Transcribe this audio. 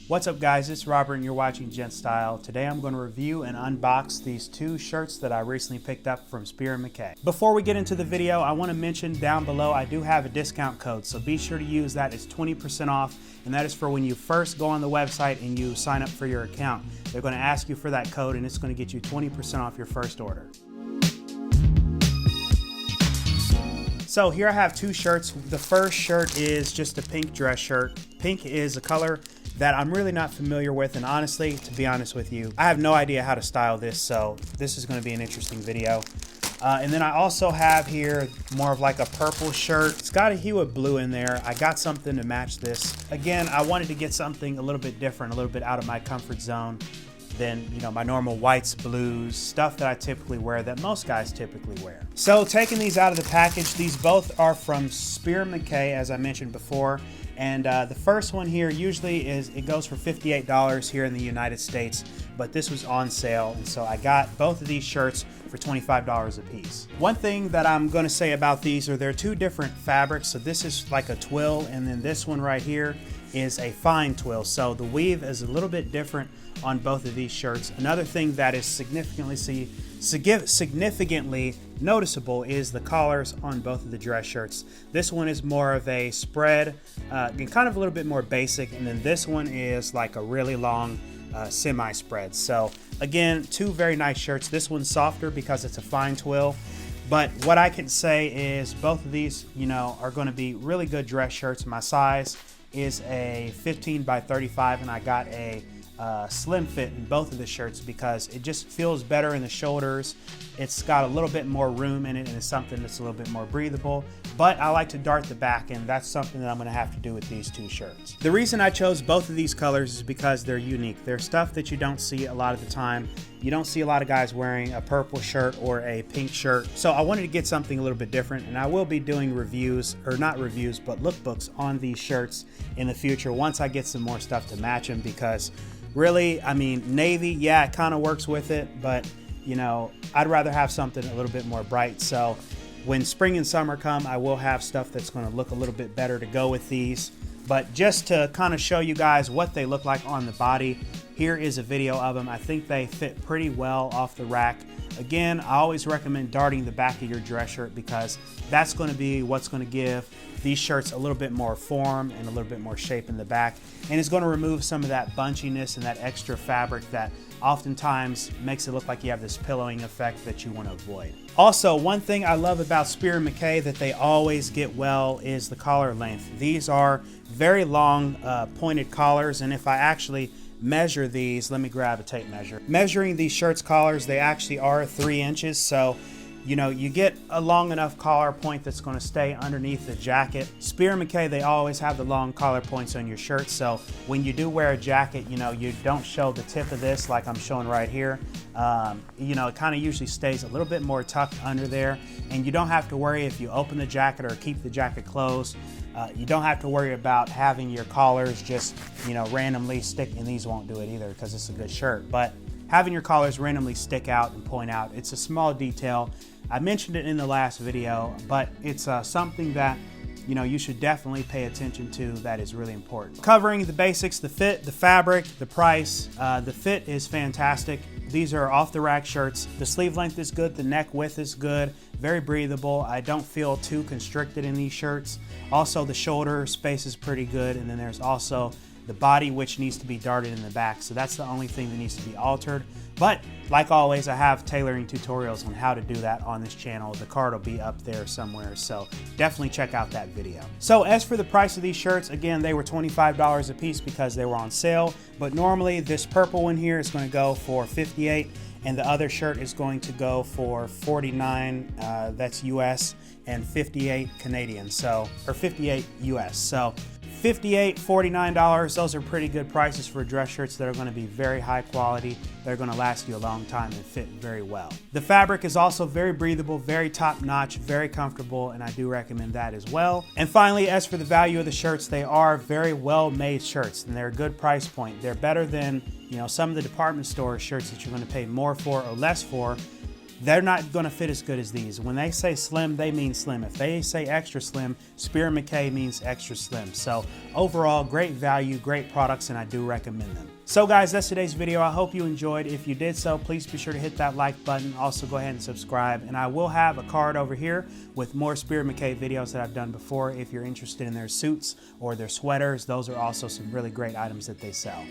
What's up guys, it's Robert and you're watching GentStyle. Today I'm going to review and unbox these two shirts that I recently picked up from Spier Mackay. Before we get into the video, I want to mention down below I do have a discount code, so be sure to use that. It's 20% off, and that is for when you first go on the website and you sign up for your account. They're going to ask you for that code and it's going to get you 20% off your first order. So here I have two shirts. The first shirt is just a pink dress shirt. Pink is a color that I'm really not familiar with, and honestly, to be honest with you, I have no idea how to style this, so this is going to be an interesting video. And then I also have here more of like a purple shirt. It's got a hue of blue in there. I got something to match this. Again, I wanted to get something a little bit different, a little bit out of my comfort zone than, you know, my normal whites, blues, stuff that I typically wear, that most guys typically wear. So taking these out of the package, these both are from Spier Mackay, as I mentioned before. And the first one here usually it goes for $58 here in the United States, but this was on sale, and so I got both of these shirts for $25 a piece. One thing that I'm going to say about these are they're two different fabrics. So this is like a twill, and then this one right here is a fine twill. So the weave is a little bit different on both of these shirts. Another thing that is significantly noticeable is the collars on both of the dress shirts. This one is more of a spread, and kind of a little bit more basic, and then this one is like a really long semi-spread. So again, two very nice shirts. This one's softer because it's a fine twill, but what I can say is both of these, you know, are going to be really good dress shirts. My size is a 15 by 35, and I got a slim fit in both of the shirts because it just feels better in the shoulders. It's got a little bit more room in it, and it's something that's a little bit more breathable, but I like to dart the back, and that's something that I'm going to have to do with these two shirts. The reason I chose both of these colors is because they're unique. They're stuff that you don't see a lot of the time. You don't see a lot of guys wearing a purple shirt or a pink shirt, so I wanted to get something a little bit different, and I will be doing reviews, or not reviews, but lookbooks on these shirts in the future once I get some more stuff to match them, because really, I mean, navy, yeah, it kind of works with it, but you know, I'd rather have something a little bit more bright. So when spring and summer come, I will have stuff that's going to look a little bit better to go with these. But just to kind of show you guys what they look like on the body, here is a video of them. I think they fit pretty well off the rack. Again, I always recommend darting the back of your dress shirt because that's going to be what's going to give these shirts a little bit more form and a little bit more shape in the back, and it's going to remove some of that bunchiness and that extra fabric that oftentimes makes it look like you have this pillowing effect that you want to avoid. Also, one thing I love about Spier Mackay that they always get well is the collar length. These are very long pointed collars, and if I actually measure these, let me grab a tape measure. Measuring these shirts collars, they actually are 3 inches, so you know, you get a long enough collar point that's going to stay underneath the jacket. Spier Mackay, they always have the long collar points on your shirt, so when you do wear a jacket, you know, you don't show the tip of this like I'm showing right here. You know, it kind of usually stays a little bit more tucked under there, and you don't have to worry if you open the jacket or keep the jacket closed. You don't have to worry about having your collars just, you know, randomly stick, and these won't do it either because it's a good shirt, but having your collars randomly stick out and point out, it's a small detail. I mentioned it in the last video, but it's something that, you know, you should definitely pay attention to. That is really important. Covering the basics, the fit, the fabric, the price. The fit is fantastic. These are off the rack shirts. The sleeve length is good, the neck width is good, very breathable. I don't feel too constricted in these shirts. Also, the shoulder space is pretty good, and then there's also the body, which needs to be darted in the back. So that's the only thing that needs to be altered. But like always, I have tailoring tutorials on how to do that on this channel. The card will be up there somewhere, so definitely check out that video. So as for the price of these shirts, again, they were $25 a piece because they were on sale, but normally this purple one here is going to go for $58, and the other shirt is going to go for $49, that's US, and $58 Canadian, so, or $58 US. So $58, $49, those are pretty good prices for dress shirts that are going to be very high quality. They're going to last you a long time and fit very well. The fabric is also very breathable, very top-notch, very comfortable, and I do recommend that as well. And finally, as for the value of the shirts, they are very well-made shirts, and they're a good price point. They're better than, you know, some of the department store shirts that you're going to pay more for or less for. they're not gonna fit as good as these. When they say slim, they mean slim. If they say extra slim, Spier Mackay means extra slim. So overall, great value, great products, and I do recommend them. So guys, that's today's video. I hope you enjoyed. If you did so, please be sure to hit that like button. Also go ahead and subscribe. And I will have a card over here with more Spier Mackay videos that I've done before. If you're interested in their suits or their sweaters, those are also some really great items that they sell.